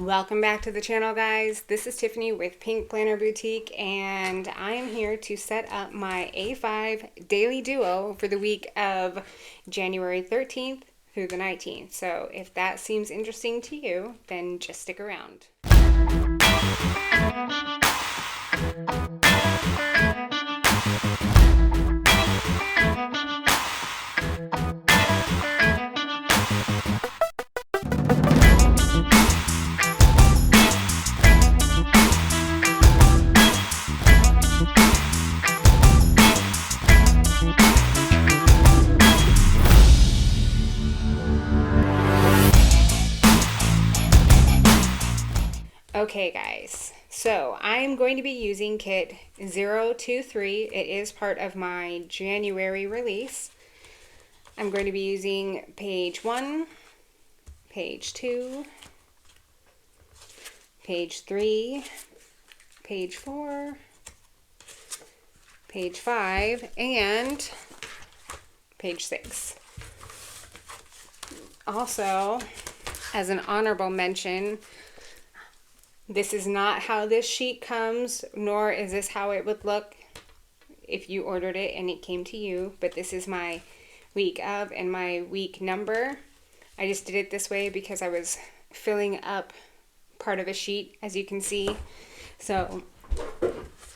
Welcome back to the channel, guys. This is Tiffany with Pink Planner Boutique, and I am here to set up my A5 Daily Duo for the week of January 13th through the 19th. So if that seems interesting to you, then just stick around. Okay guys, so I'm going to be using kit 023. It is part of my January release. I'm going to be using page 1, page 2, page 3, page 4, page 5, and page 6. Also, as an honorable mention, this is not how this sheet comes, nor is this how it would look if you ordered it and it came to you, but this is my week of and my week number. I just did it this way because I was filling up part of a sheet, as you can see. So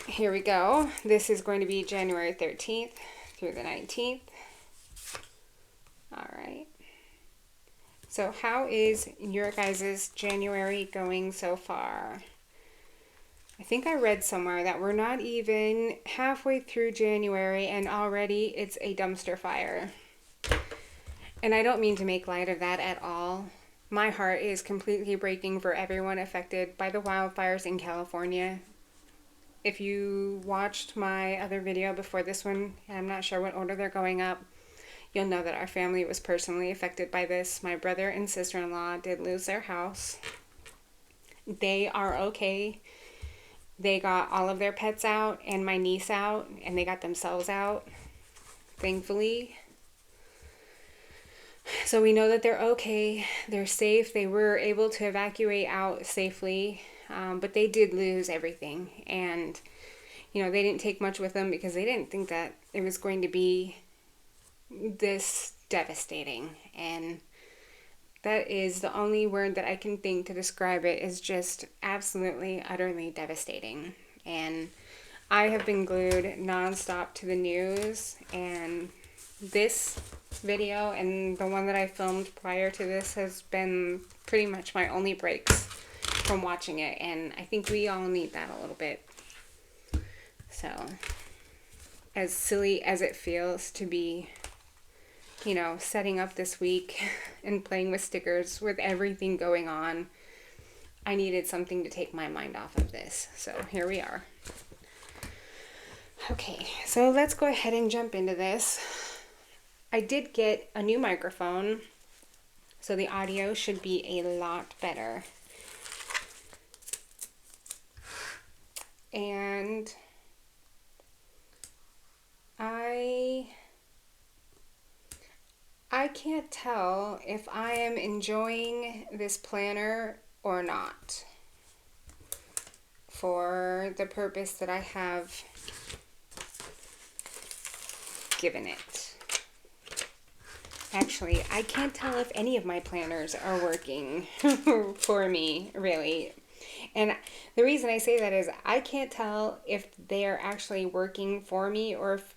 here we go. This is going to be January 13th through the 19th. All right. So how is your guys' January going so far? I think I read somewhere that we're not even halfway through January and already it's a dumpster fire. And I don't mean to make light of that at all. My heart is completely breaking for everyone affected by the wildfires in California. If you watched my other video before this one, I'm not sure what order they're going up, you'll know that our family was personally affected by this. My brother and sister-in-law did lose their house. They are okay. They got all of their pets out and my niece out, and they got themselves out, thankfully. So we know that they're okay. They're safe. They were able to evacuate out safely, but they did lose everything. And, you know, they didn't take much with them because they didn't think that it was going to be this devastating, and that is the only word that I can think to describe it, is just absolutely utterly devastating. And I have been glued nonstop to the news, and this video and the one that I filmed prior to this has been pretty much my only breaks from watching it, and I think we all need that a little bit. So as silly as it feels to be, you know, setting up this week and playing with stickers with everything going on, I needed something to take my mind off of this. So here we are. Okay, so let's go ahead and jump into this. I did get a new microphone, so the audio should be a lot better. And I can't tell if I am enjoying this planner or not for the purpose that I have given it. Actually, I can't tell if any of my planners are working for me, really. And the reason I say that is I can't tell if they're actually working for me or if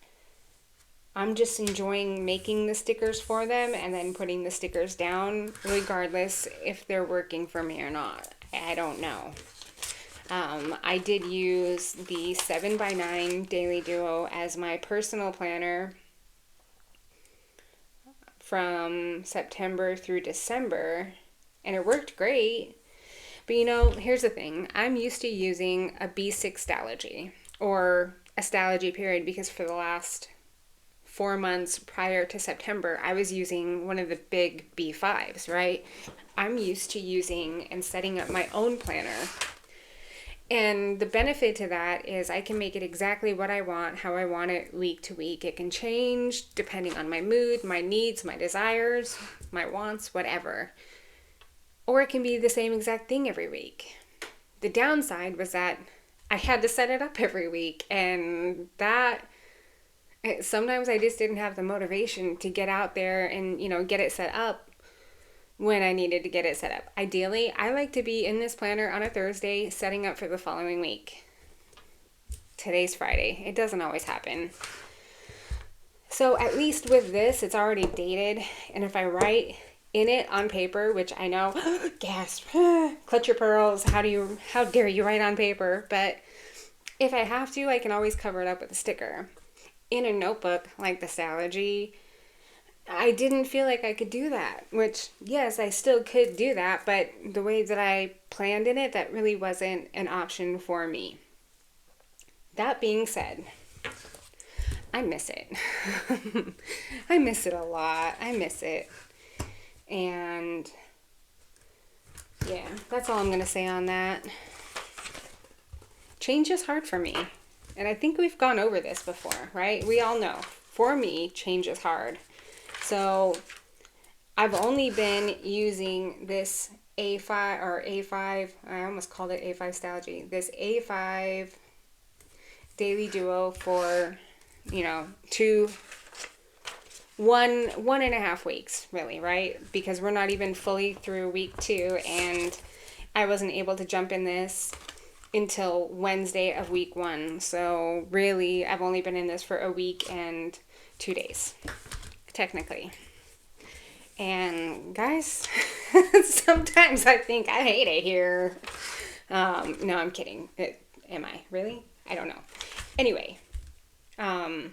I'm just enjoying making the stickers for them and then putting the stickers down, regardless if they're working for me or not. I don't know. I did use the 7x9 Daily Duo as my personal planner from September through December, and it worked great. But you know, here's the thing. I'm used to using a B6 Stalogy, or a Stalogy period, because for the last 4 months prior to September, I was using one of the big B5s, right? I'm used to using and setting up my own planner. And the benefit to that is I can make it exactly what I want, how I want it week to week. It can change depending on my mood, my needs, my desires, my wants, whatever. or it can be the same exact thing every week. The downside was that I had to set it up every week, and that sometimes I just didn't have the motivation to get out there and, get it set up when I needed to get it set up. Ideally, I like to be in this planner on a Thursday setting up for the following week. Today's Friday. It doesn't always happen. So at least with this, it's already dated, and if I write in it on paper, which I know, gasp, clutch your pearls, how dare you write on paper, but if I have to, I can always cover it up with a sticker. In a notebook like the Stalogy, I didn't feel like I could do that, which, yes, I still could do that, but the way that I planned in it, that really wasn't an option for me. That being said, I miss it. I miss it a lot. I miss it. And yeah, that's all I'm going to say on that. Change is hard for me. And I think we've gone over this before, right? We all know. For me, change is hard. So I've only been using this A5, I almost called it A5 Stalogy. This A5 Daily Duo for, 1.5 weeks, really, right? Because we're not even fully through week 2, and I wasn't able to jump in this until Wednesday of week 1. So really, I've only been in this for a week and 2 days, technically. And guys, sometimes I think I hate it here. No, I'm kidding. Am I? Really? I don't know. Anyway, I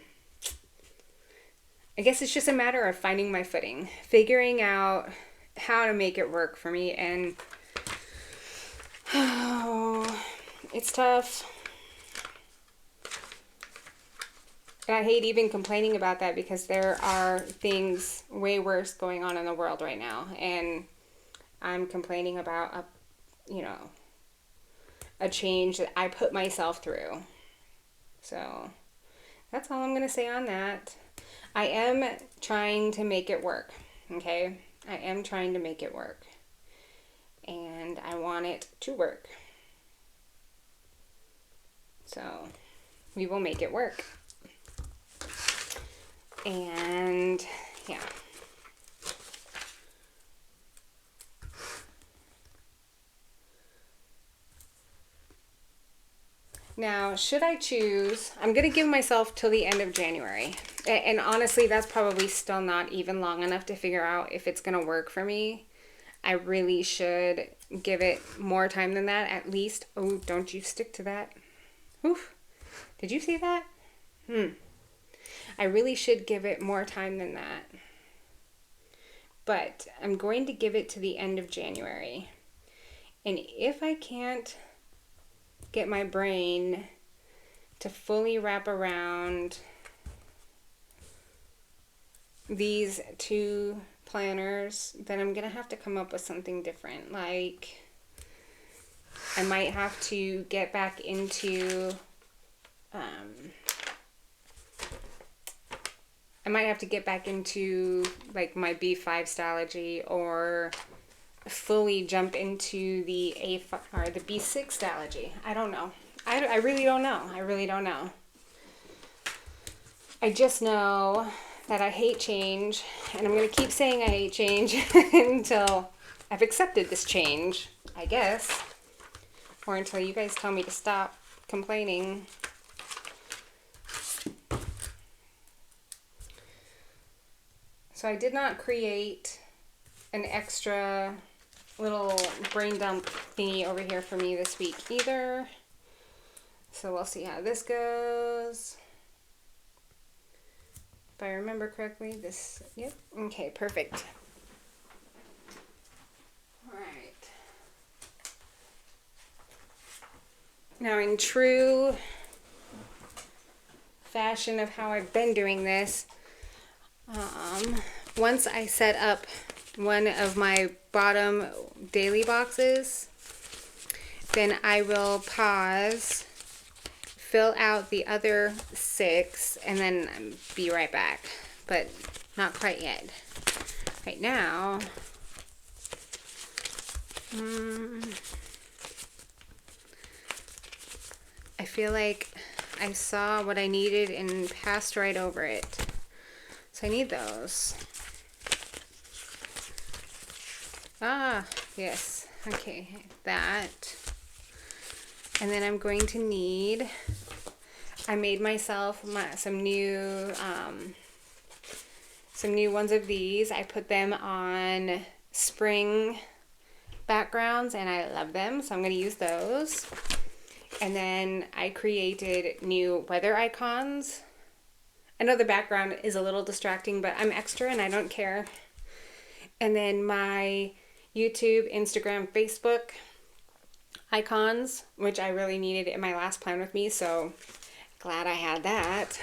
guess it's just a matter of finding my footing, figuring out how to make it work for me, and it's tough. And I hate even complaining about that because there are things way worse going on in the world right now, and I'm complaining about a change that I put myself through. So that's all I'm going to say on that. I am trying to make it work, okay? I am trying to make it work. And I want it to work. So we will make it work. And yeah. Now, should I choose, I'm going to give myself till the end of January. And honestly, that's probably still not even long enough to figure out if it's going to work for me. I really should give it more time than that, at least. Oh, don't you stick to that. Oof. Did you see that? I really should give it more time than that. But I'm going to give it to the end of January. And if I can't get my brain to fully wrap around these 2 planners, then I'm gonna have to come up with something different. Like, I might have to get back into like my B5 Stalogy, or fully jump into the A5 or the B6 Stalogy. I don't know. I really don't know. I really don't know. I just know that I hate change, and I'm going to keep saying I hate change until I've accepted this change, I guess. Or until you guys tell me to stop complaining. So I did not create an extra little brain dump thingy over here for me this week either. So we'll see how this goes. If I remember correctly, this, yep, okay, perfect. All right. Now, in true fashion of how I've been doing this, once I set up one of my bottom daily boxes, then I will pause, fill out the other 6, and then be right back. But not quite yet. Right now, I feel like I saw what I needed and passed right over it. So I need those. Ah, yes. Okay, that. And then I'm going to need, I made myself some new ones of these. I put them on spring backgrounds and I love them, so I'm going to use those. And then I created new weather icons. I know the background is a little distracting, but I'm extra and I don't care. And then my YouTube, Instagram, Facebook icons, which I really needed in my last plan with me, so glad I had that.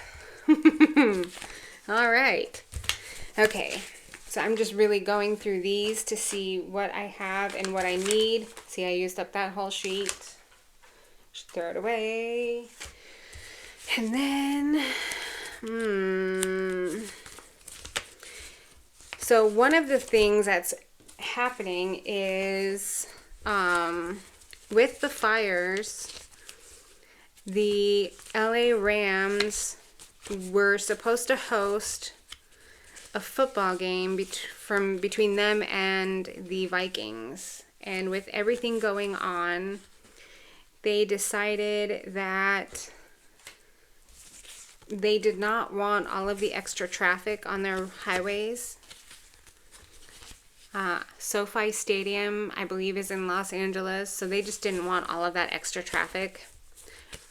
All right. Okay, so I'm just really going through these to see what I have and what I need. See, I used up that whole sheet. Just throw it away. And then, so one of the things that's happening is, with the fires, the LA Rams were supposed to host a football game between them and the Vikings. And with everything going on, they decided that they did not want all of the extra traffic on their highways. SoFi Stadium, I believe, is in Los Angeles, so they just didn't want all of that extra traffic.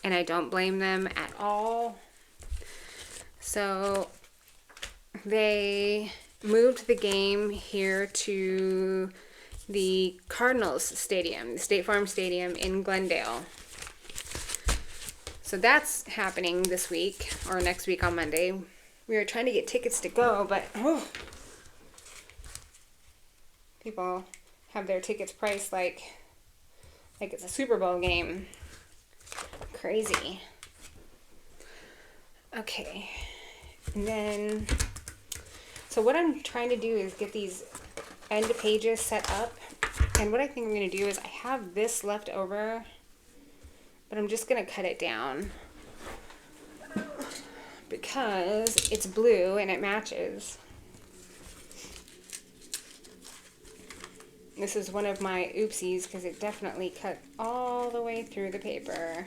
And I don't blame them at all. So they moved the game here to the Cardinals Stadium, the State Farm Stadium in Glendale. So that's happening this week, or next week on Monday. We were trying to get tickets to go, but people have their tickets priced like it's a Super Bowl game. Crazy. Okay. And then, so what I'm trying to do is get these end pages set up. And what I think I'm going to do is I have this left over, but I'm just going to cut it down because it's blue and it matches. This is one of my oopsies because it definitely cut all the way through the paper.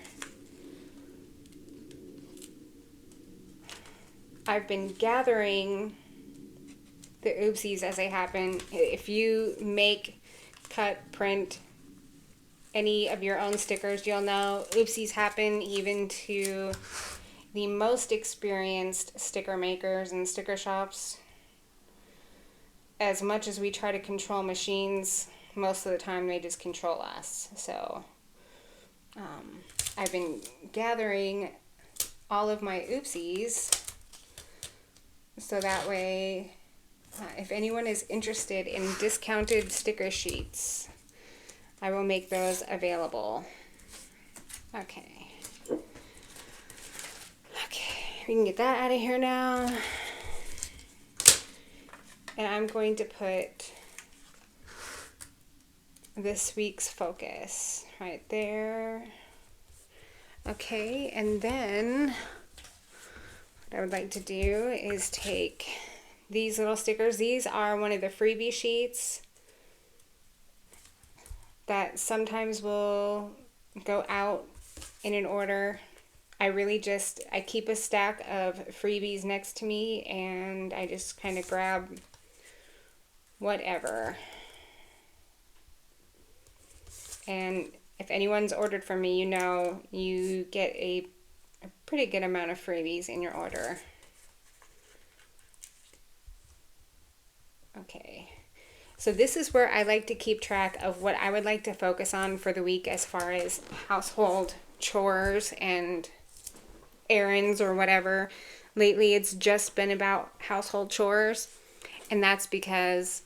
I've been gathering the oopsies as they happen. If you make, cut, print any of your own stickers, you'll know oopsies happen even to the most experienced sticker makers and sticker shops. As much as we try to control machines, most of the time they just control us. So I've been gathering all of my oopsies so that way if anyone is interested in discounted sticker sheets, I will make those available. Okay, we can get that out of here now. And I'm going to put this week's focus right there. Okay, and then what I would like to do is take these little stickers. These are one of the freebie sheets that sometimes will go out in an order. I keep a stack of freebies next to me and I just kind of grab whatever. And if anyone's ordered from me, you know you get a pretty good amount of freebies in your order. Okay, so this is where I like to keep track of what I would like to focus on for the week as far as household chores and errands or whatever. Lately it's just been about household chores, and that's because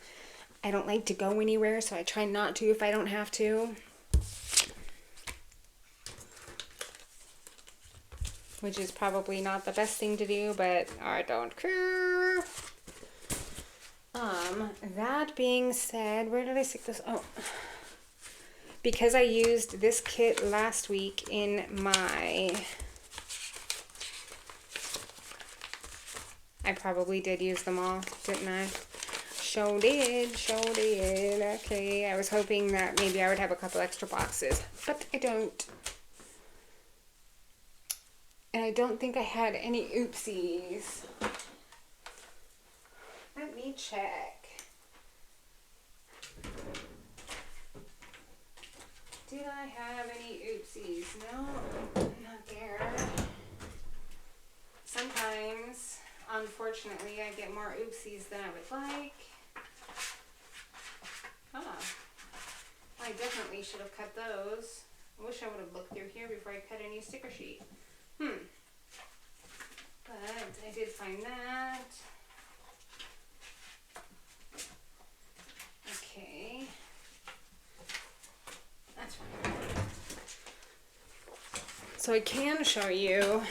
I don't like to go anywhere, so I try not to if I don't have to. Which is probably not the best thing to do, but I don't care. That being said, where did I stick this? Oh, Because I used this kit last week in my... I probably did use them all, didn't I? Sure did, sure did. Okay, I was hoping that maybe I would have a couple extra boxes, but I don't. And I don't think I had any oopsies. Let me check. Did I have any oopsies? No, not there. Sometimes, unfortunately, I get more oopsies than I would like. Huh. I definitely should have cut those. I wish I would have looked through here before I cut a new sticker sheet. But I did find that. Okay. That's fine. So I can show you.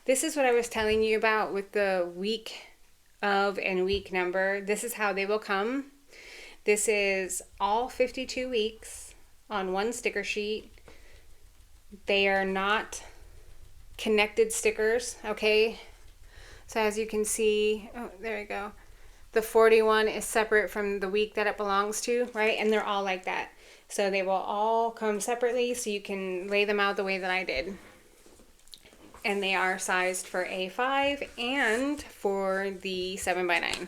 This is what I was telling you about with the week of and week number. This is how they will come. This is all 52 weeks on one sticker sheet. They are not connected stickers, okay? So as you can see, oh, there you go. The 41 is separate from the week that it belongs to, right? And they're all like that. So they will all come separately so you can lay them out the way that I did. And they are sized for A5 and for the 7x9.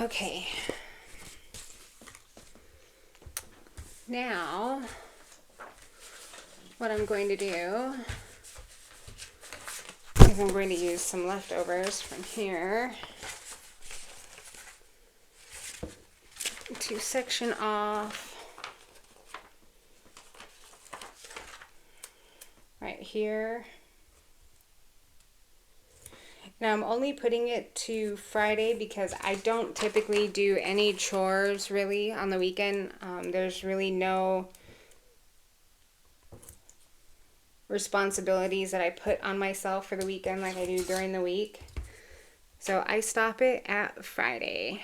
Okay. Now, what I'm going to do is I'm going to use some leftovers from here to section off right here. Now I'm only putting it to Friday because I don't typically do any chores really on the weekend. There's really no responsibilities that I put on myself for the weekend like I do during the week. So I stop it at Friday.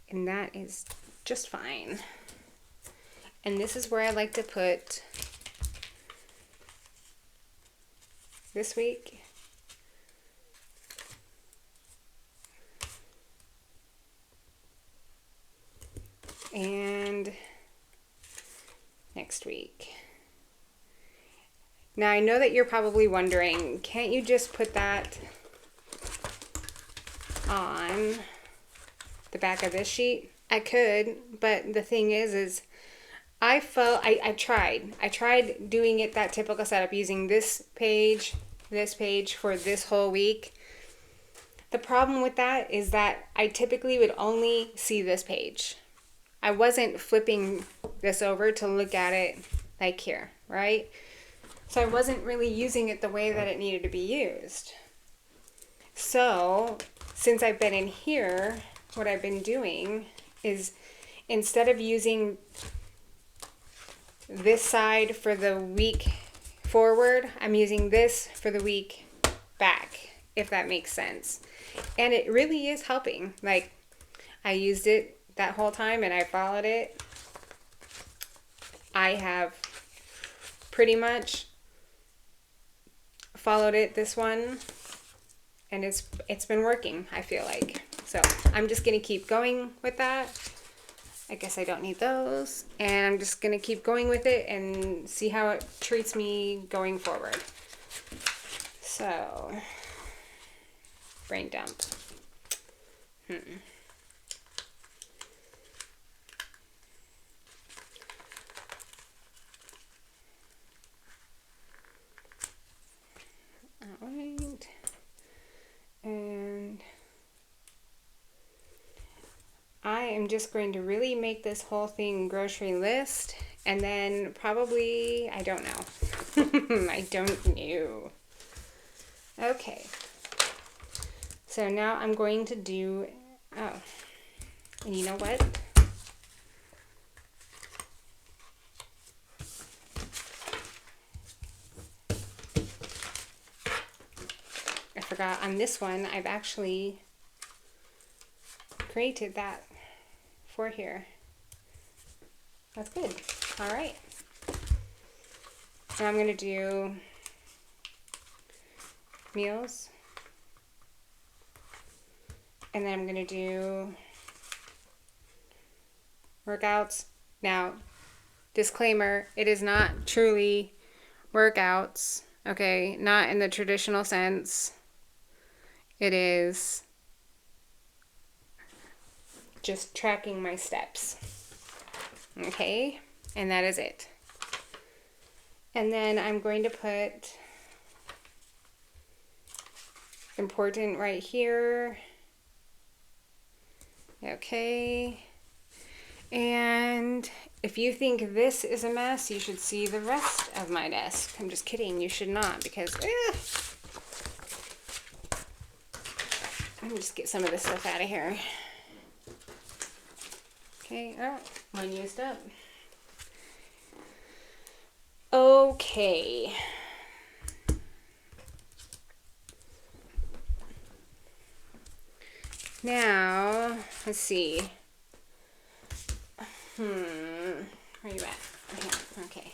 And that is just fine. And this is where I like to put this week. And next week. Now I know that you're probably wondering, can't you just put that on the back of this sheet? I could, but the thing is I tried doing it that typical setup using this page for this whole week. The problem with that is that I typically would only see this page. I wasn't flipping this over to look at it like here, right? So I wasn't really using it the way that it needed to be used. So since I've been in here, what I've been doing is instead of using this side for the week forward, I'm using this for the week back, if that makes sense. And it really is helping. Like, I used it that whole time and I followed it. I have pretty much followed it this one, and it's been working, I feel like. So I'm just gonna keep going with that. I guess I don't need those, and I'm just gonna keep going with it and see how it treats me going forward. So brain dump. Alright, and I am just going to really make this whole thing grocery list, and then probably, I don't know. I don't know. Okay, so now I'm going to do, oh, and you know what? I forgot on this one, I've actually created that for here. That's good. All right. Now I'm going to do meals. And then I'm going to do workouts. Now, disclaimer, it is not truly workouts, okay? Not in the traditional sense. It is just tracking my steps, okay? And that is it. And then I'm going to put important right here. Okay. And if you think this is a mess, you should see the rest of my desk. I'm just kidding. You should not, because let me just get some of this stuff out of here. Okay. Oh, one used up. Okay. Now, let's see. Where are you at? Okay.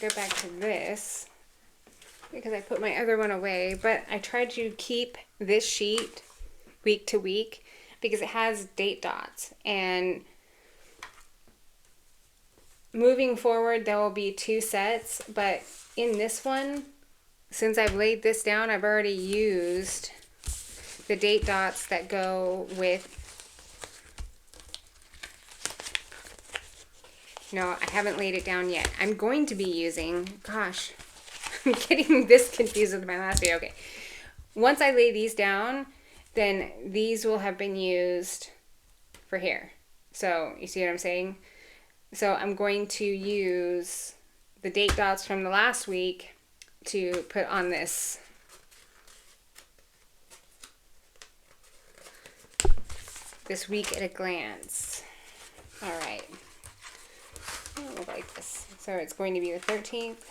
Go back to this because I put my other one away, but I tried to keep this sheet week to week because it has date dots, and moving forward there will be 2 sets, but in this one, since I've laid this down, I've already used the date dots that go with, no, I haven't laid it down yet. I'm going to be using, gosh, I'm getting this confused with my last video. Okay, once I lay these down, then these will have been used for here. So you see what I'm saying? So I'm going to use the date dots from the last week to put on this. This week at a glance. All right. Oh, like this. So it's going to be the 13th.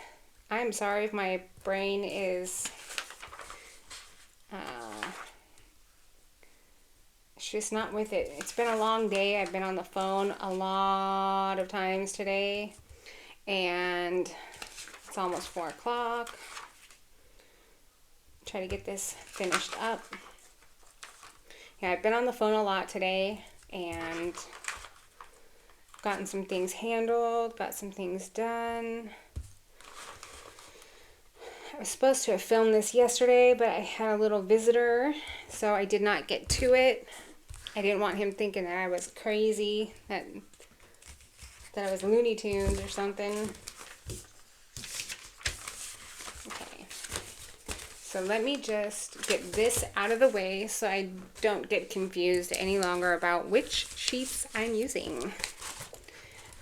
I'm sorry if my brain is it's just not with it. It's been a long day. I've been on the phone a lot of times today, and it's almost 4 o'clock. Try to get this finished up. Yeah, I've been on the phone a lot today, and gotten some things handled, got some things done. I was supposed to have filmed this yesterday, but I had a little visitor, so I did not get to it. I didn't want him thinking that I was crazy, that I was Looney Tunes or something. Okay. So let me just get this out of the way so I don't get confused any longer about which sheets I'm using.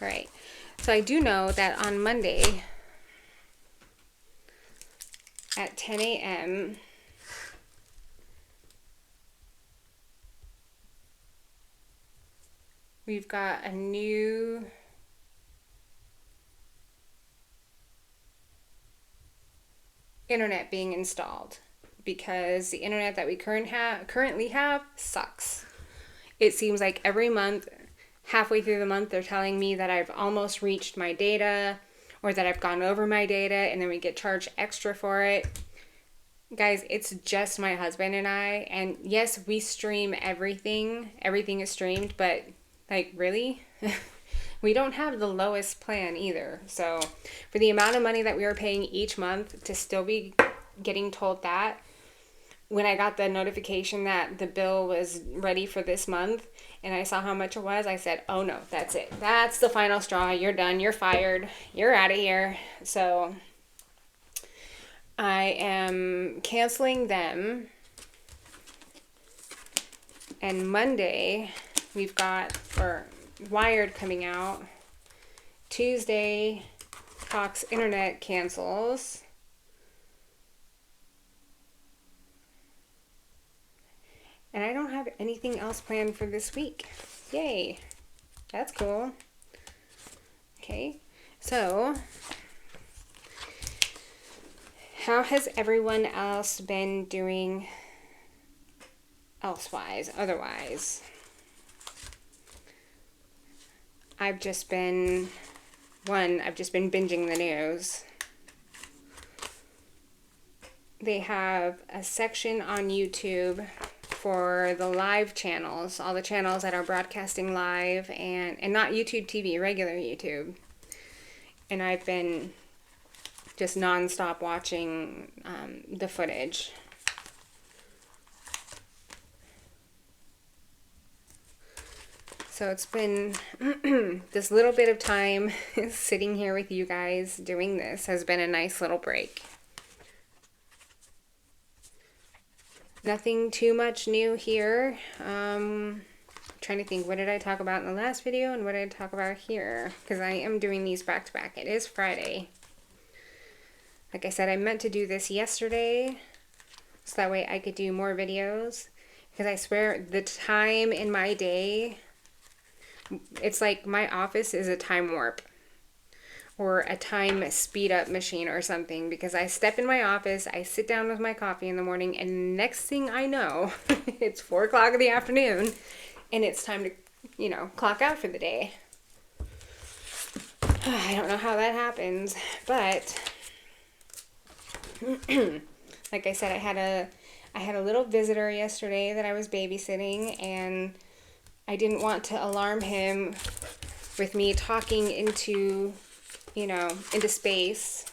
All right. So I do know that on Monday at 10 a.m. we've got a new internet being installed because the internet that we currently have sucks. It seems like every month, halfway through the month, they're telling me that I've almost reached my data or that I've gone over my data, and then we get charged extra for it. Guys, it's just my husband and I, and yes, we stream everything. Everything is streamed, but like, really? We don't have the lowest plan either. So for the amount of money that we were paying each month to still be getting told that, when I got the notification that the bill was ready for this month and I saw how much it was, I said, oh no, that's it. That's the final straw. You're done. You're fired. You're out of here. So I am canceling them. And Monday, we've got Wired coming out. Tuesday, Cox Internet cancels. And I don't have anything else planned for this week. Yay. That's cool. Okay. So, how has everyone else been doing otherwise? I've just been binging the news. They have a section on YouTube for the live channels, all the channels that are broadcasting live, and not YouTube TV, regular YouTube. And I've been just nonstop watching the footage. So it's been this little bit of time sitting here with you guys doing this has been a nice little break. Nothing too much new here. Trying to think, what did I talk about in the last video and what did I talk about here? Because I am doing these back to back. It is Friday. Like I said, I meant to do this yesterday so that way I could do more videos. Because I swear the time in my day, it's like my office is a time warp or a time speed up machine or something, because I step in my office, I sit down with my coffee in the morning, and next thing I know, it's 4 o'clock in the afternoon and it's time to, you know, clock out for the day. I don't know how that happens, but like I said, I had a little visitor yesterday that I was babysitting, and I didn't want to alarm him with me talking into, you know, into space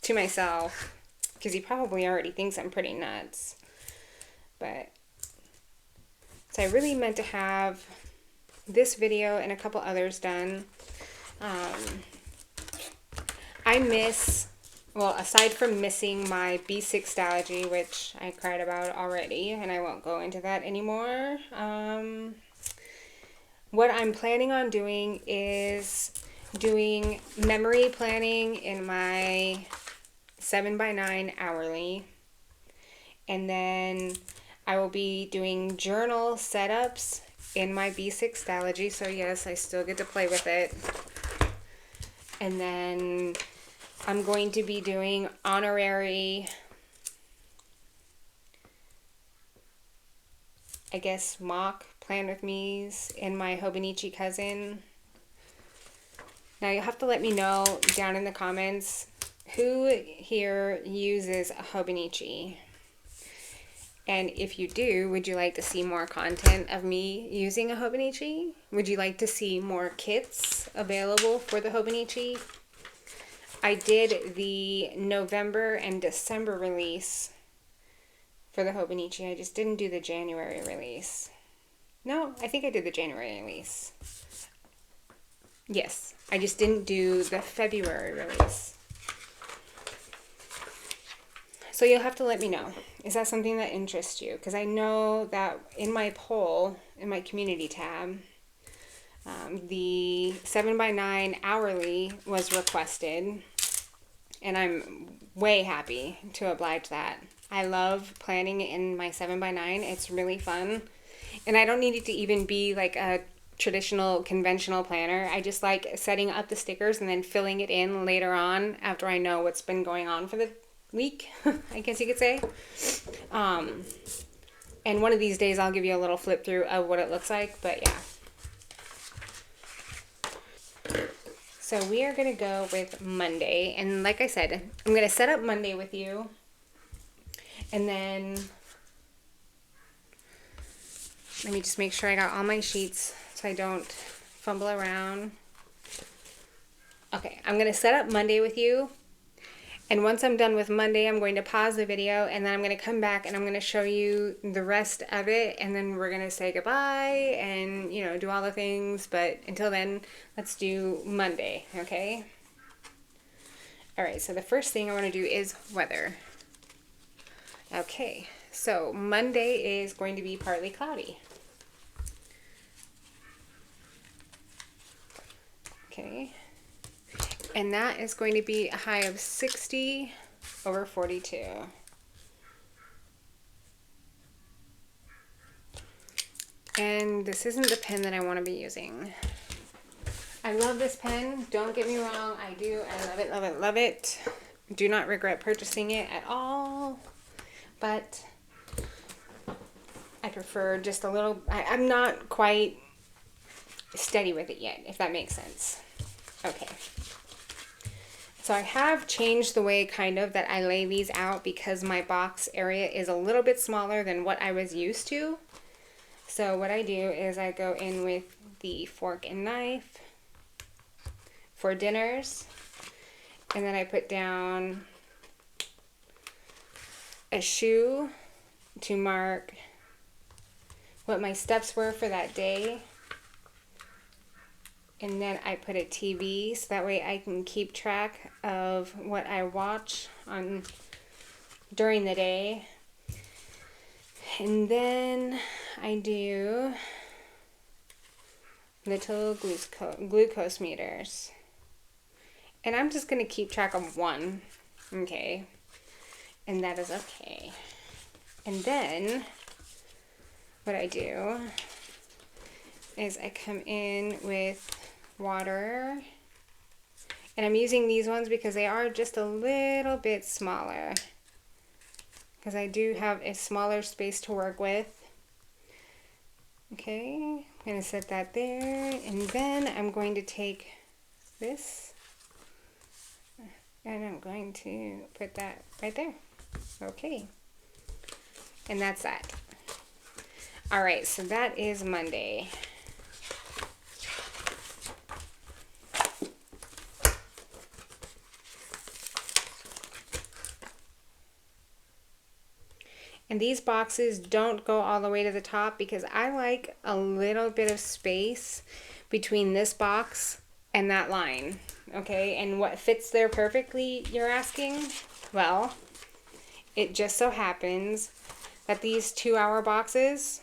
to myself, because he probably already thinks I'm pretty nuts. But, so I really meant to have this video and a couple others done. I miss, well, aside from missing my B6-stalogy, which I cried about already, and I won't go into that anymore, what I'm planning on doing is doing memory planning in my 7x9 hourly, and then I will be doing journal setups in my B6-stalogy, so yes, I still get to play with it. And then I'm going to be doing honorary, I guess, mock plan with me's in my Hobonichi cousin. Now you'll have to let me know down in the comments who here uses a Hobonichi. And if you do, would you like to see more content of me using a Hobonichi? Would you like to see more kits available for the Hobonichi? I did the November and December release for the Hobonichi. I just didn't do the January release. No, I think I did the January release. Yes, I just didn't do the February release. So you'll have to let me know. Is that something that interests you? Because I know that in my poll, in my community tab, the 7x9 hourly was requested, and I'm way happy to oblige that. I love planning in my 7x9. It's really fun. And I don't need it to even be like a traditional conventional planner. I just like setting up the stickers and then filling it in later on after I know what's been going on for the week, I guess you could say. And one of these days I'll give you a little flip through of what it looks like, but yeah. So we are going to go with Monday, and like I said, I'm going to set up Monday with you, and then let me just make sure I got all my sheets so I don't fumble around. Okay, I'm going to set up Monday with you. And once I'm done with Monday, I'm going to pause the video, and then I'm going to come back and I'm going to show you the rest of it, and then we're going to say goodbye and, you know, do all the things. But until then, let's do Monday, okay? All right, so the first thing I want to do is weather. Okay, so Monday is going to be partly cloudy. Okay. And that is going to be a high of 60 over 42. And this isn't the pen that I want to be using. I love this pen. Don't get me wrong. I do. I love it, love it, love it. Do not regret purchasing it at all. But I prefer just a little... I'm not quite steady with it yet, if that makes sense. Okay. So I have changed the way kind of that I lay these out because my box area is a little bit smaller than what I was used to. So what I do is I go in with the fork and knife for dinners, and then I put down a shoe to mark what my steps were for that day. And then I put a TV so that way I can keep track of what I watch on during the day. And then I do little glucose meters. And I'm just going to keep track of one, okay? And that is okay. And then what I do is I come in with water. And I'm using these ones because they are just a little bit smaller. Because I do have a smaller space to work with. Okay, I'm going to set that there. And then I'm going to take this. And I'm going to put that right there. Okay. And that's that. All right, so that is Monday. And these boxes don't go all the way to the top because I like a little bit of space between this box and that line. Okay, and what fits there perfectly, you're asking? Well, it just so happens that these 2-hour boxes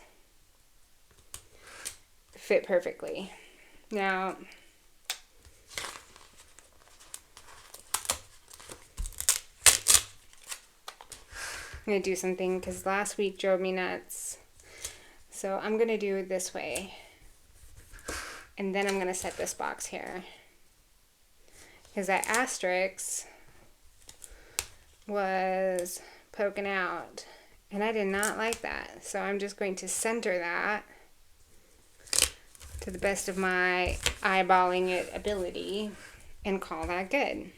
fit perfectly. Now, I'm going to do something because last week drove me nuts. So I'm going to do it this way. And then I'm going to set this box here. Because that asterisk was poking out. And I did not like that. So I'm just going to center that to the best of my eyeballing it ability and call that good.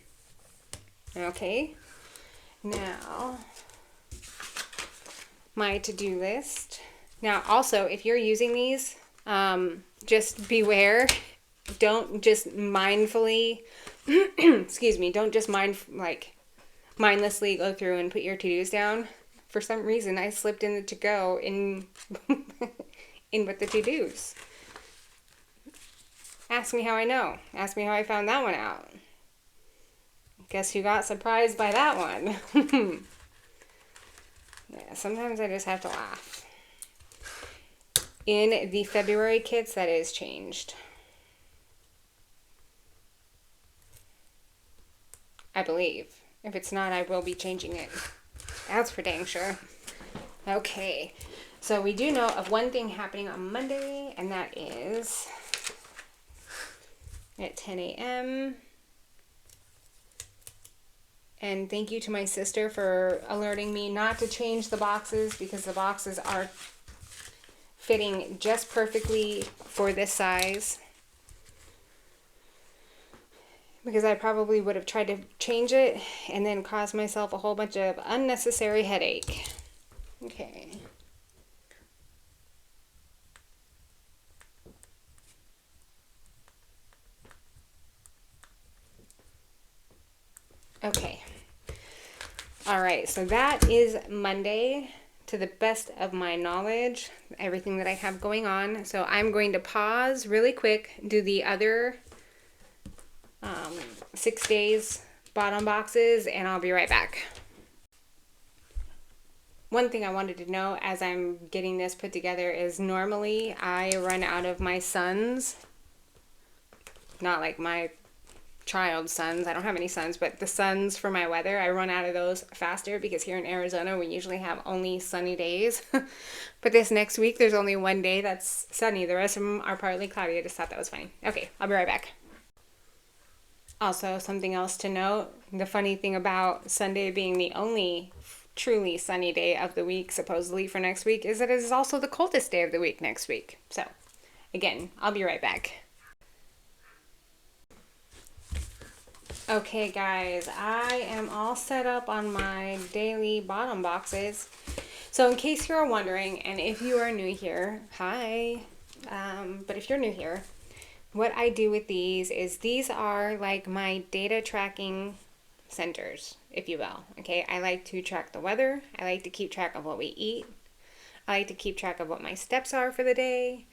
Okay. Now, my to-do list. Now, also, if you're using these, just beware. Don't just mindfully, excuse me, don't just mindlessly go through and put your to-dos down. For some reason, I slipped in the to-go in with the to-dos. Ask me how I know. Ask me how I found that one out. Guess who got surprised by that one? Yeah, sometimes I just have to laugh. In the February kits, that is changed. I believe. If it's not, I will be changing it. That's for dang sure. Okay, so we do know of one thing happening on Monday, and that is at 10 a.m. And thank you to my sister for alerting me not to change the boxes because the boxes are fitting just perfectly for this size. Because I probably would have tried to change it and then caused myself a whole bunch of unnecessary headache. Okay. Okay. All right, so that is Monday to the best of my knowledge, everything that I have going on. So I'm going to pause really quick, do the other 6 days bottom boxes, and I'll be right back. One thing I wanted to know as I'm getting this put together is normally I run out of my sons, not like my child sons, I don't have any sons, but the sons for my weather, I run out of those faster because here in Arizona we usually have only sunny days. But this next week there's only one day that's sunny, the rest of them are partly cloudy. I just thought that was funny. Okay, I'll be right back. Also, something else to note, the funny thing about Sunday being the only truly sunny day of the week supposedly for next week is that it is also the coldest day of the week next week. So again, I'll be right back. Okay guys, I am all set up on my daily bottom boxes. So in case you're wondering, and if you are new here, hi, but if you're new here, what I do with these is these are like my data tracking centers, if you will. Okay, I like to track the weather. I like to keep track of what we eat. I like to keep track of what my steps are for the day,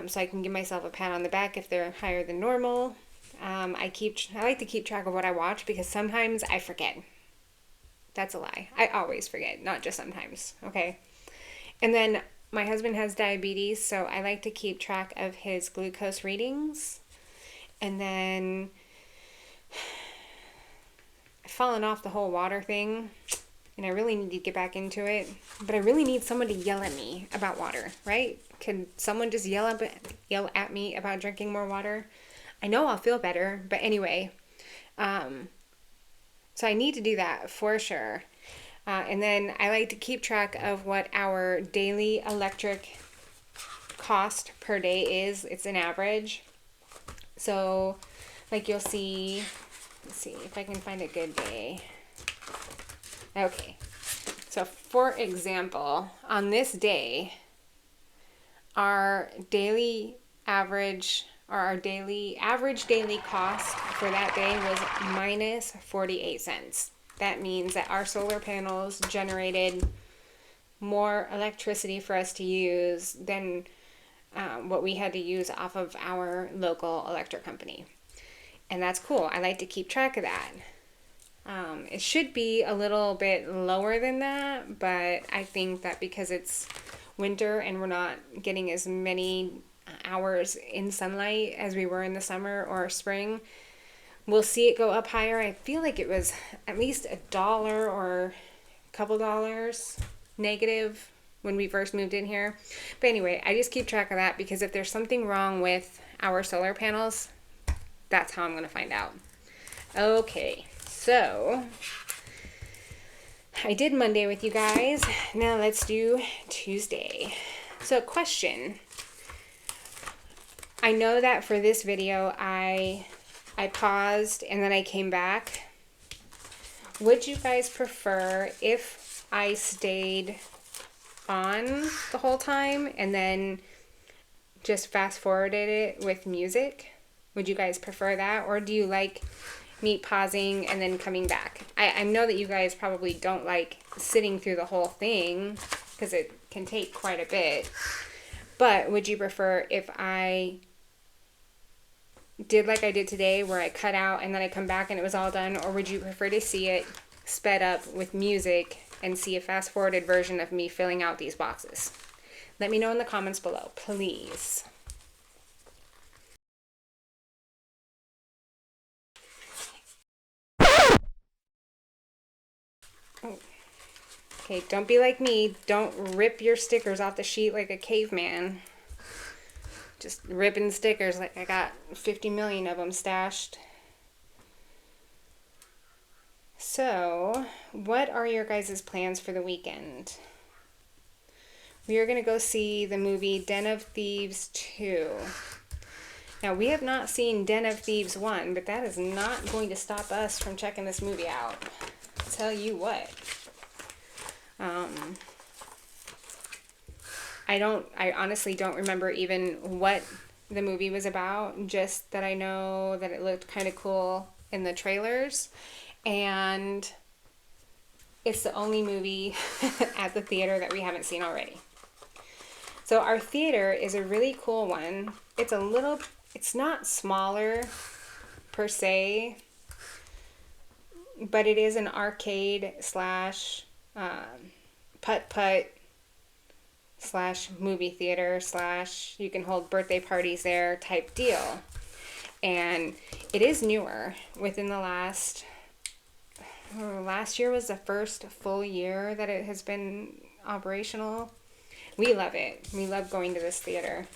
so I can give myself a pat on the back if they're higher than normal. I like to keep track of what I watch because sometimes I forget. That's a lie. I always forget, not just sometimes. Okay, and then my husband has diabetes, so I like to keep track of his glucose readings. And then I've fallen off the whole water thing, and I really need to get back into it. But I really need someone to yell at me about water, right? Can someone just yell at me about drinking more water? I know I'll feel better, but anyway. So I need to do that for sure. And then I like to keep track of what our daily electric cost per day is. It's an average. So like you'll see, let's see if I can find a good day. Okay. So for example, on this day, our average daily cost for that day was minus 48 cents. That means that our solar panels generated more electricity for us to use than what we had to use off of our local electric company. And that's cool. I like to keep track of that. It should be a little bit lower than that, but I think that because it's winter and we're not getting as many hours in sunlight as we were in the summer or spring, we'll see it go up higher. I feel like it was at least $1 or a couple dollars negative when we first moved in here. But anyway, I just keep track of that because if there's something wrong with our solar panels, that's how I'm going to find out. Okay, so I did Monday with you guys. Now let's do Tuesday. So question. I know that for this video, I paused and then I came back. Would you guys prefer if I stayed on the whole time and then just fast forwarded it with music? Would you guys prefer that? Or do you like me pausing and then coming back? I know that you guys probably don't like sitting through the whole thing because it can take quite a bit. But would you prefer if I did like I did today where I cut out and then I come back and it was all done? Or would you prefer to see it sped up with music and see a fast forwarded version of me filling out these boxes? Let me know in the comments below, please. Oh. Okay, don't be like me. Don't rip your stickers off the sheet like a caveman. Just ripping stickers like I got 50 million of them stashed. So, what are your guys' plans for the weekend? We are going to go see the movie Den of Thieves 2. Now, we have not seen Den of Thieves 1, but that is not going to stop us from checking this movie out. I'll tell you what. I honestly don't remember even what the movie was about, just that I know that it looked kind of cool in the trailers, and it's the only movie at the theater that we haven't seen already. So our theater is a really cool one. It's not smaller per se, but it is an arcade slash putt-putt slash movie theater slash you can hold birthday parties there type deal. And it is newer. Within the last year was the first full year that it has been operational. We love it. We love going to this theater.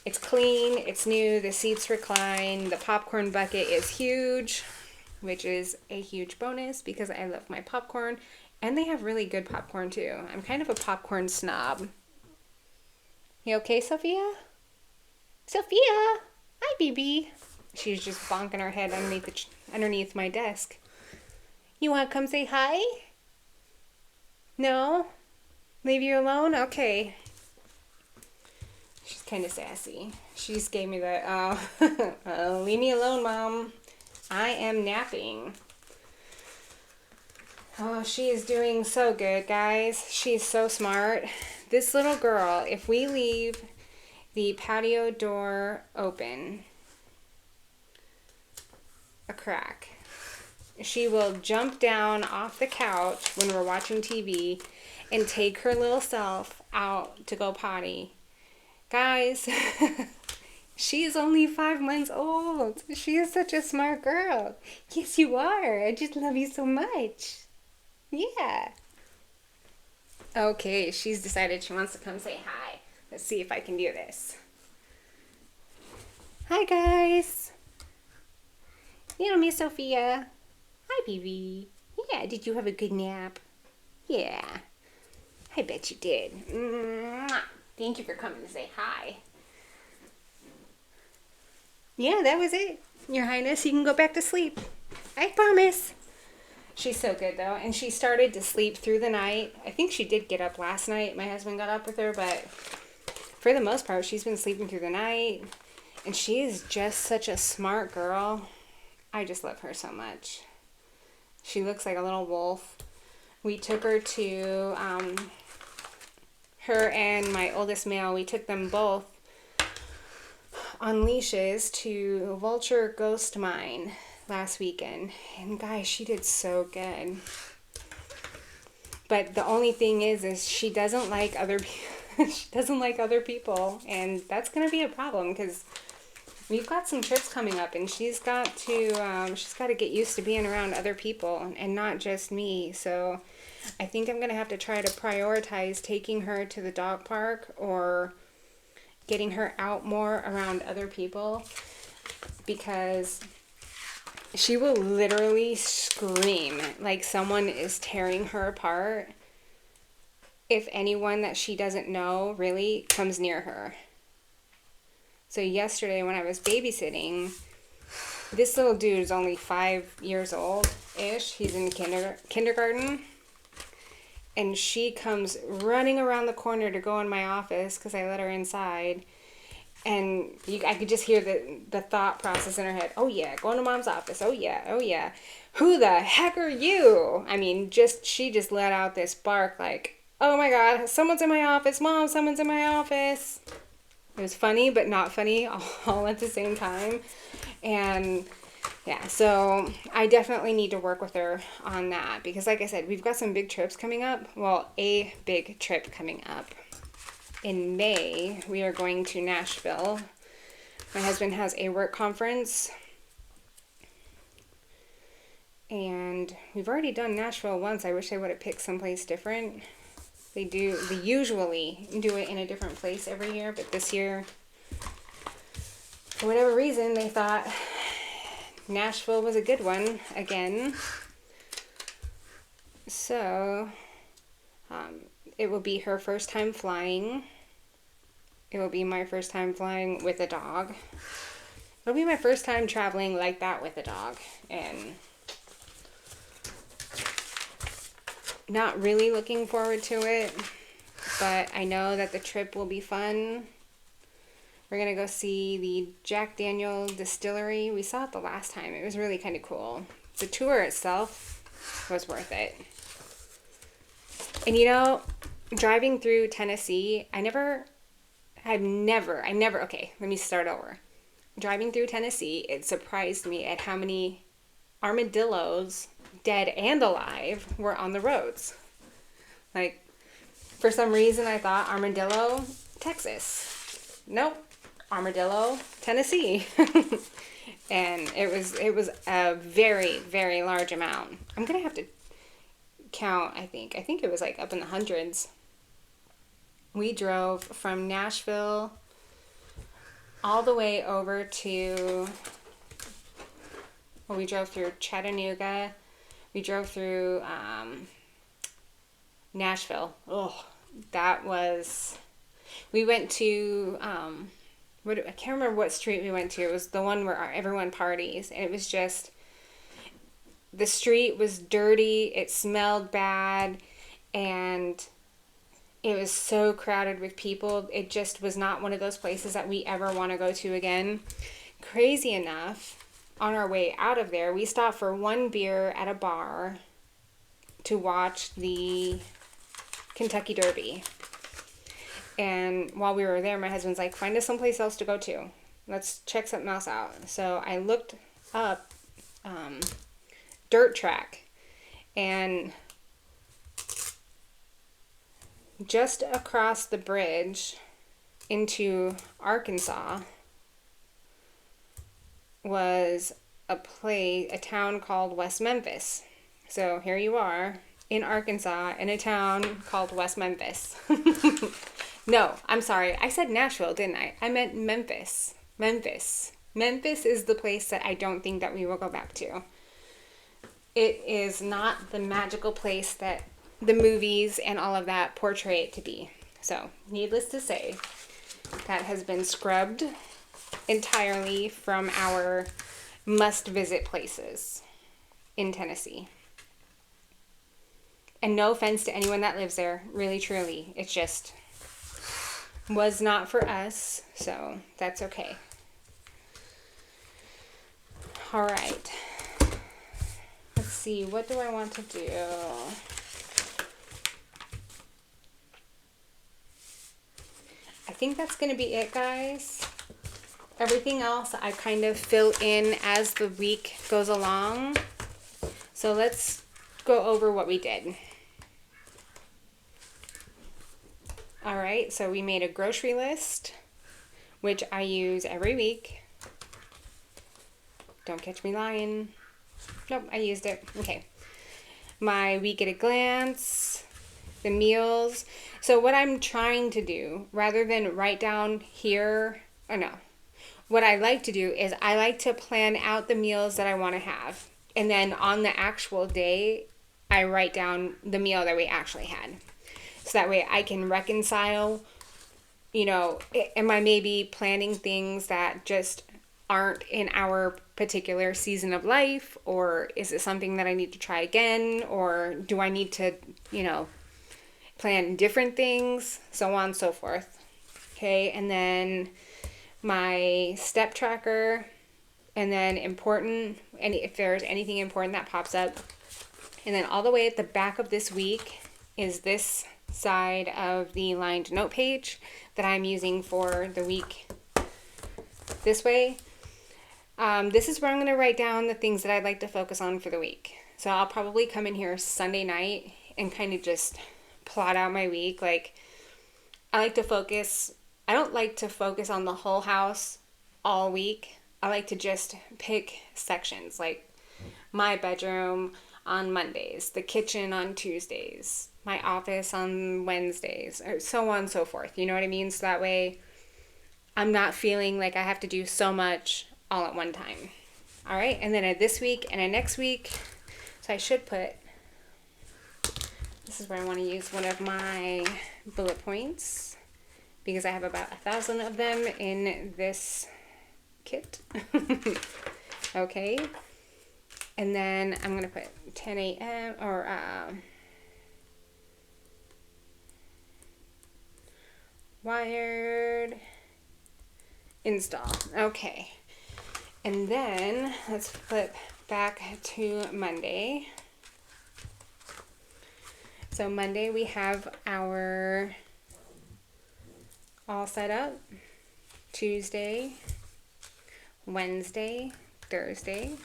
It's clean, it's new, the seats recline, the popcorn bucket is huge, which is a huge bonus because I love my popcorn. And they have really good popcorn too. I'm kind of a popcorn snob. You okay, Sophia? Sophia, hi, baby. She's just bonking her head underneath my desk. You want to come say hi? No? Leave you alone? Okay. She's kind of sassy. She just gave me the, leave me alone, Mom. I am napping. Oh, she is doing so good, guys. She's so smart. This little girl, if we leave the patio door open a crack, she will jump down off the couch when we're watching TV and take her little self out to go potty. Guys, she is only 5 months old. She is such a smart girl. Yes, you are. I just love you so much. Yeah. Okay, she's decided she wants to come say hi. Let's see if I can do this. Hi, guys. Little Miss Sophia. Hi, baby. Yeah, did you have a good nap? Yeah. I bet you did. Mwah. Thank you for coming to say hi. Yeah, that was it. Your Highness, you can go back to sleep. I promise. She's so good, though. And she started to sleep through the night. I think she did get up last night. My husband got up with her, but for the most part, she's been sleeping through the night. And she is just such a smart girl. I just love her so much. She looks like a little wolf. We took her to, her and my oldest male, we took them both on leashes to Vulture Ghost Mine last weekend. And guys, she did so good. But the only thing is she doesn't like other people. She doesn't like other people. And that's going to be a problem because we've got some trips coming up, and she's got to get used to being around other people and not just me. So I think I'm going to have to try to prioritize taking her to the dog park or getting her out more around other people, because she will literally scream like someone is tearing her apart if anyone that she doesn't know really comes near her. So yesterday when I was babysitting, this little dude is only 5 years old-ish. He's in kindergarten. And she comes running around the corner to go in my office because I let her inside. And I could just hear the thought process in her head. Oh, yeah, going to Mom's office. Oh, yeah, oh, yeah. Who the heck are you? I mean, she just let out this bark like, oh, my God, someone's in my office. Mom, someone's in my office. It was funny, but not funny all at the same time. And yeah, so I definitely need to work with her on that because, like I said, we've got some big trips coming up. Well, a big trip coming up. In May, we are going to Nashville. My husband has a work conference. And we've already done Nashville once. I wish I would have picked someplace different. They usually do it in a different place every year, but this year, for whatever reason, they thought Nashville was a good one again. So, it will be her first time flying. It will be my first time flying with a dog. It'll be my first time traveling like that with a dog. And not really looking forward to it, but I know that the trip will be fun. We're going to go see the Jack Daniel distillery. We saw it the last time. It was really kind of cool. The tour itself was worth it. And you know, driving through Tennessee, okay, let me start over. Driving through Tennessee, it surprised me at how many armadillos, dead and alive, were on the roads. Like, for some reason I thought Armadillo, Texas. Nope. Armadillo, Tennessee. And it was a very, very large amount. I'm going to have to count, I think. I think it was like up in the hundreds. We drove from Nashville all the way over to, well, we drove through Chattanooga. We drove through Nashville. Oh, we went to I can't remember what street we went to. It was the one where everyone parties, and it was just, the street was dirty, it smelled bad, and it was so crowded with people. It just was not one of those places that we ever want to go to again. Crazy enough, on our way out of there, we stopped for one beer at a bar to watch the Kentucky Derby. And while we were there, my husband's like, find us someplace else to go to. Let's check something else out. So I looked up Dirt Track, and just across the bridge into Arkansas was a town called West Memphis. So here you are in Arkansas in a town called West Memphis. No, I'm sorry. I said Nashville, didn't I? I meant Memphis. Memphis. Memphis is the place that I don't think that we will go back to. It is not the magical place that the movies and all of that portray it to be. So, needless to say, that has been scrubbed entirely from our must-visit places in Tennessee. And no offense to anyone that lives there, really, truly. It just was not for us, so that's okay. All right. Let's see, what do I want to do? I think that's going to be it, guys. Everything else I kind of fill in as the week goes along. So let's go over what we did. All right, so we made a grocery list, which I use every week. Don't catch me lying. Nope, I used it. Okay. My week at a glance, the meals. So what I'm trying to do, rather than write down here, what I like to do is I like to plan out the meals that I want to have. And then on the actual day, I write down the meal that we actually had. So that way I can reconcile, am I maybe planning things that just aren't in our particular season of life, or is it something that I need to try again, or do I need to, plan different things, so on and so forth. Okay, and then my step tracker, and then important, and if there's anything important that pops up. And then all the way at the back of this week is this side of the lined note page that I'm using for the week this way. This is where I'm going to write down the things that I'd like to focus on for the week. So I'll probably come in here Sunday night and kind of just plot out my week. Like, I don't like to focus on the whole house all week. I like to just pick sections, like my bedroom on Mondays, the kitchen on Tuesdays, my office on Wednesdays, or so on and so forth. You know what I mean? So that way I'm not feeling like I have to do so much all at one time. All right, and then this week and next week, so I should put, this is where I want to use one of my bullet points, because I have about 1,000 of them in this kit. Okay, and then I'm going to put 10 a.m. or wired install. Okay. And then let's flip back to Monday. So Monday we have our all set up. Tuesday, Wednesday, Thursday,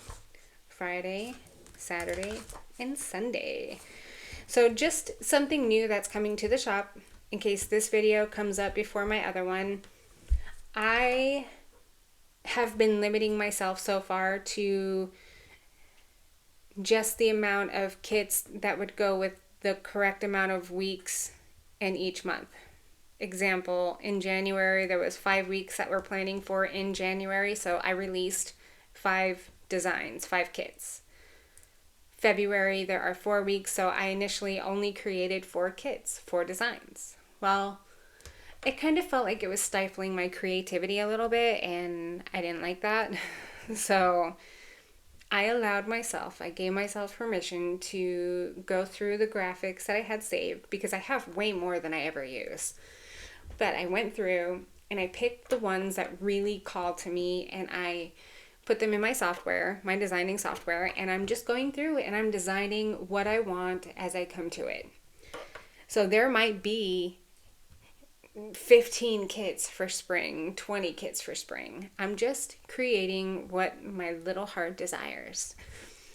Friday, Saturday, and Sunday. So just something new that's coming to the shop in case this video comes up before my other one. I have been limiting myself so far to just the amount of kits that would go with the correct amount of weeks in each month. Example, in January there was 5 weeks that we're planning for in January, so I released 5 designs, 5 kits. February there are 4 weeks, so I initially only created 4 kits, 4 designs. Well, it kind of felt like it was stifling my creativity a little bit, and I didn't like that. So I gave myself permission to go through the graphics that I had saved, because I have way more than I ever use. But I went through and I picked the ones that really called to me, and I put them in my software, my designing software, and I'm just going through and I'm designing what I want as I come to it. So there might be 15 kits for spring, 20 kits for spring. I'm just creating what my little heart desires.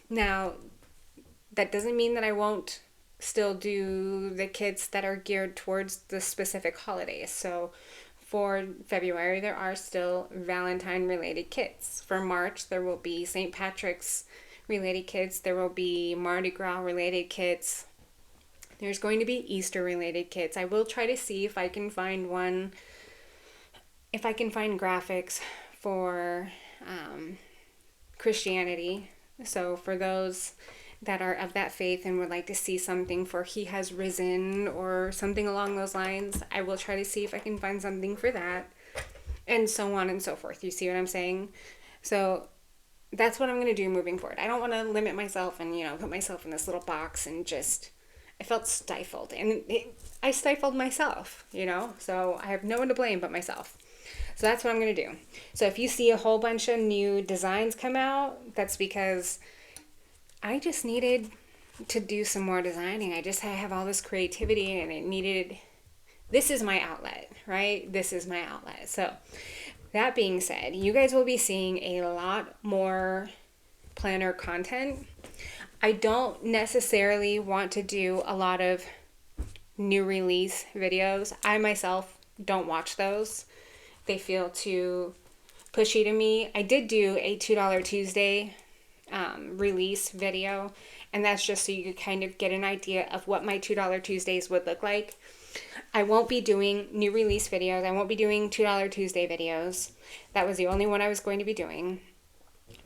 Now, that doesn't mean that I won't still do the kits that are geared towards the specific holidays. So for February, there are still Valentine related kits. For March, there will be St. Patrick's related kits. There will be Mardi Gras related kits. There's going to be Easter related kits. I will try to see if I can find graphics for Christianity. So for those that are of that faith and would like to see something for He Has Risen or something along those lines, I will try to see if I can find something for that, and so on and so forth. You see what I'm saying? So that's what I'm going to do moving forward. I don't want to limit myself and, put myself in this little box and just, I felt stifled, and I stifled myself, so I have no one to blame but myself. So that's what I'm going to do. So if you see a whole bunch of new designs come out, that's because I just needed to do some more designing. I have all this creativity, and this is my outlet, right? This is my outlet. So that being said, you guys will be seeing a lot more planner content. I don't necessarily want to do a lot of new release videos. I myself don't watch those. They feel too pushy to me. I did do a $2 Tuesday release video, and that's just so you could kind of get an idea of what my $2 Tuesdays would look like. I won't be doing new release videos. I won't be doing $2 Tuesday videos. That was the only one I was going to be doing.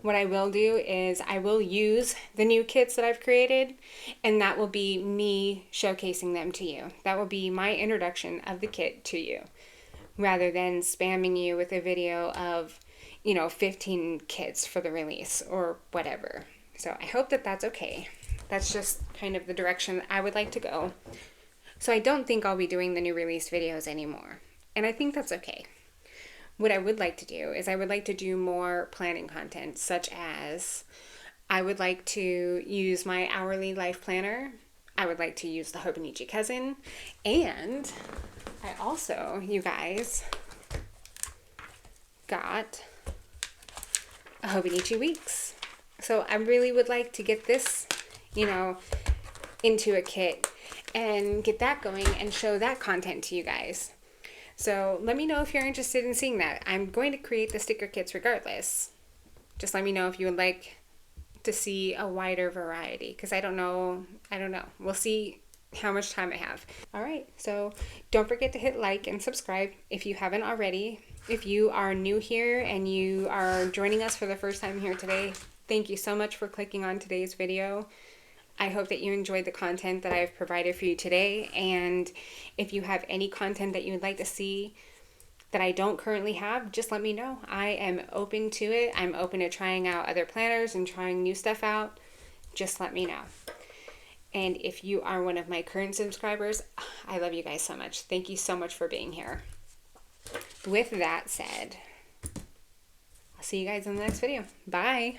What I will do is I will use the new kits that I've created, and that will be me showcasing them to you. That will be my introduction of the kit to you, rather than spamming you with a video of 15 kits for the release or whatever. So I hope that that's okay. That's just kind of the direction I would like to go. So I don't think I'll be doing the new release videos anymore. And I think that's okay. What I would like to do is I would like to do more planning content, such as I would like to use my hourly life planner. I would like to use the Hobonichi Cousin. And I also, you guys, got a Hobonichi Weeks. So I really would like to get this, into a kit and get that going and show that content to you guys. So let me know if you're interested in seeing that. I'm going to create the sticker kits regardless. Just let me know if you would like to see a wider variety, because I don't know. We'll see how much time I have. All right, so don't forget to hit like and subscribe if you haven't already. If you are new here and you are joining us for the first time here today, thank you so much for clicking on today's video. I hope that you enjoyed the content that I've provided for you today, and if you have any content that you would like to see that I don't currently have, just let me know. I am open to it. I'm open to trying out other planners and trying new stuff out. Just let me know. And if you are one of my current subscribers, I love you guys so much. Thank you so much for being here. With that said, I'll see you guys in the next video. Bye.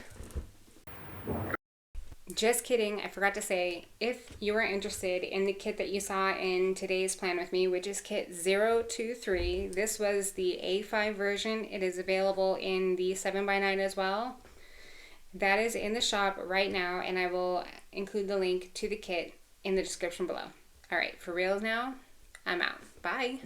Just kidding, I forgot to say, if you are interested in the kit that you saw in today's plan with me, which is kit 023, this was the A5 version. It is available in the 7x9 as well. That is in the shop right now, and I will include the link to the kit in the description below. All right, for reals now, I'm out. Bye.